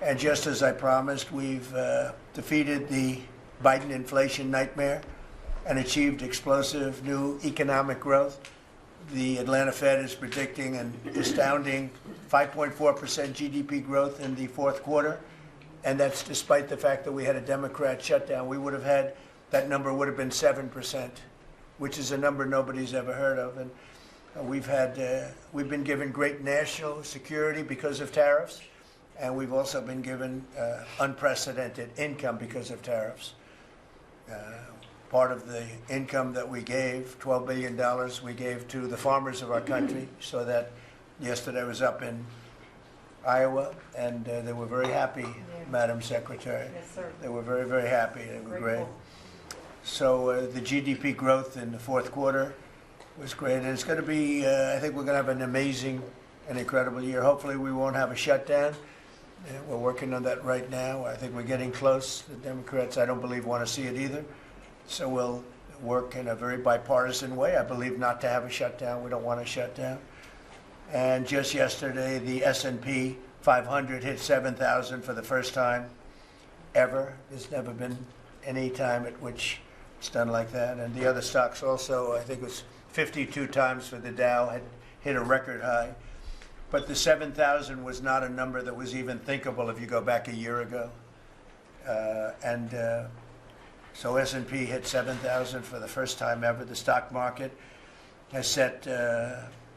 And just as I promised, we've defeated the Biden inflation nightmare and achieved explosive new economic growth. The Atlanta Fed is predicting an astounding 5.4% GDP growth in the fourth quarter, and that's despite the fact that we had a Democrat shutdown. We would have had, that number would have been 7%, which is a number nobody's ever heard of. And we've been given great national security because of tariffs, and we've also been given unprecedented income because of tariffs. Part of the income that we gave, $12 billion, we gave to the farmers of our country. So that yesterday I was up in Iowa, and they were very happy, yeah. Madam Secretary. Yes, sir. They were very, very happy. They were great. So the GDP growth in the fourth quarter was great. And it's going to be, I think we're going to have an amazing and incredible year. Hopefully we won't have a shutdown. We're working on that right now. I think we're getting close. The Democrats, I don't believe, want to see it either. So we'll work in a very bipartisan way. I believe not to have a shutdown. We don't want a shutdown. And just yesterday, the S&P 500 hit 7,000 for the first time ever. There's never been any time at which it's done like that. And the other stocks also, I think it was 52 times for the Dow, had hit a record high. But the 7,000 was not a number that was even thinkable if you go back a year ago. So S&P hit 7,000 for the first time ever. The stock market has set,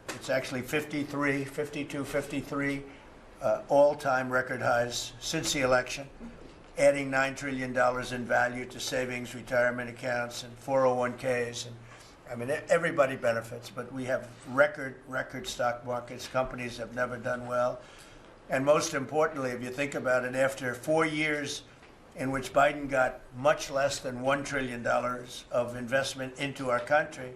it's actually 53 all-time record highs since the election, adding $9 trillion in value to savings, retirement accounts, and 401ks. And I mean, everybody benefits, but we have record stock markets. Companies have never done well. And most importantly, if you think about it, after 4 years in which Biden got much less than $1 trillion of investment into our country,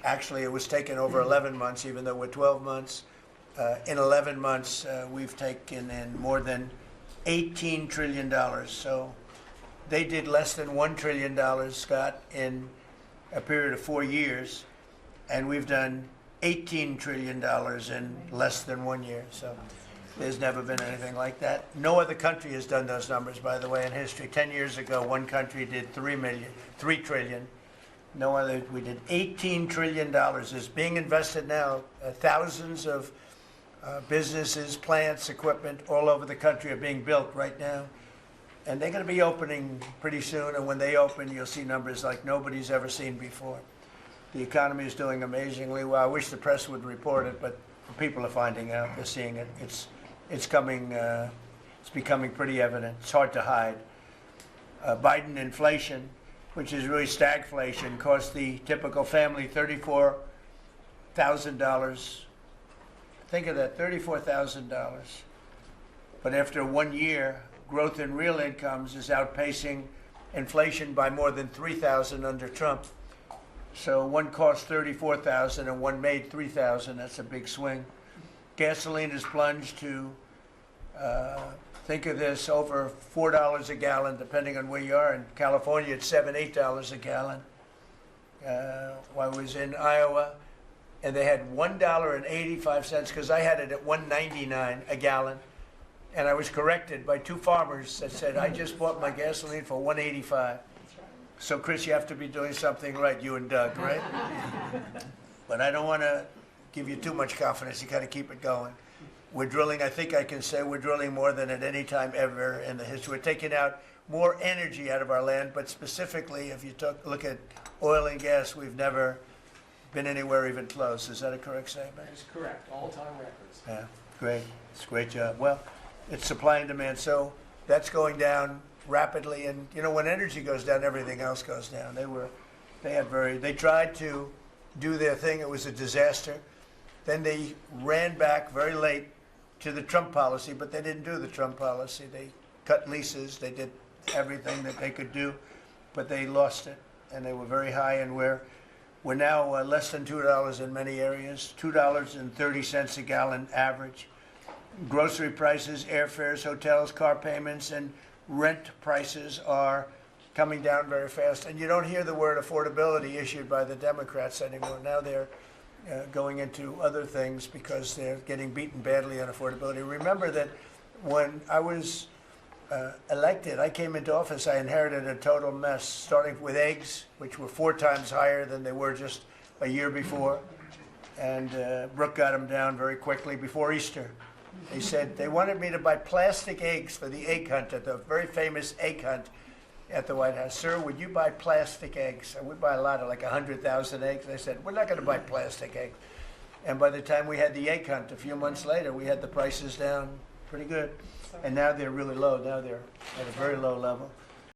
actually it was taken over 11 months, even though we're 12 months. In 11 months, we've taken in more than $18 trillion. So they did less than $1 trillion, Scott, in a period of 4 years, and we've done $18 trillion in less than 1 year. So there's never been anything like that. No other country has done those numbers, by the way, in history. 10 years ago, one country did $3 trillion. No other. We did $18 trillion. Is being invested now. Thousands of businesses, plants, equipment all over the country are being built right now. And they're going to be opening pretty soon. And when they open, you'll see numbers like nobody's ever seen before. The economy is doing amazingly well. I wish the press would report it, but people are finding out. They're seeing it. It's coming. It's becoming pretty evident. It's hard to hide. Biden inflation, which is really stagflation, cost the typical family $34,000. Think of that, $34,000. But after 1 year, growth in real incomes is outpacing inflation by more than $3,000 under Trump. So one cost $34,000 and one made $3,000. That's a big swing. Gasoline has plunged to, think of this, over $4 a gallon, depending on where you are. In California, it's $7, $8 a gallon. While I was in Iowa, and they had $1.85, because I had it at $1.99 a gallon. And I was corrected by two farmers that said, I just bought my gasoline for $1.85. So, Chris, you have to be doing something right, you and Doug, right? But I don't want to give you too much confidence. You got to keep it going. We're drilling, I think I can say we're drilling more than at any time ever in the history. We're taking out more energy out of our land, but specifically, if you look at oil and gas, we've never been anywhere even close. Is that a correct statement? That's correct. All-time records. Yeah, great. It's a great job. Well, it's supply and demand, so that's going down rapidly. And you know, when energy goes down, everything else goes down. They tried to do their thing. It was a disaster. Then they ran back very late to the Trump policy, but they didn't do the Trump policy. They cut leases. They did everything that they could do, but they lost it, and they were very high. And we're now less than $2 in many areas, $2.30 a gallon average. Grocery prices, airfares, hotels, car payments, and rent prices are coming down very fast. And you don't hear the word affordability issued by the Democrats anymore. Now they're going into other things because they're getting beaten badly on affordability. Remember that when I was elected, I came into office, I inherited a total mess, starting with eggs, which were 4 times higher than they were just a year before. And Brooke got them down very quickly before Easter. They said they wanted me to buy plastic eggs for the egg hunt, at the very famous egg hunt at the White House. Sir, would you buy plastic eggs? I would buy a lot of, like 100,000 eggs. I said, we're not going to buy plastic eggs. And by the time we had the egg hunt, a few months later, we had the prices down pretty good. And now they're really low. Now they're at a very low level.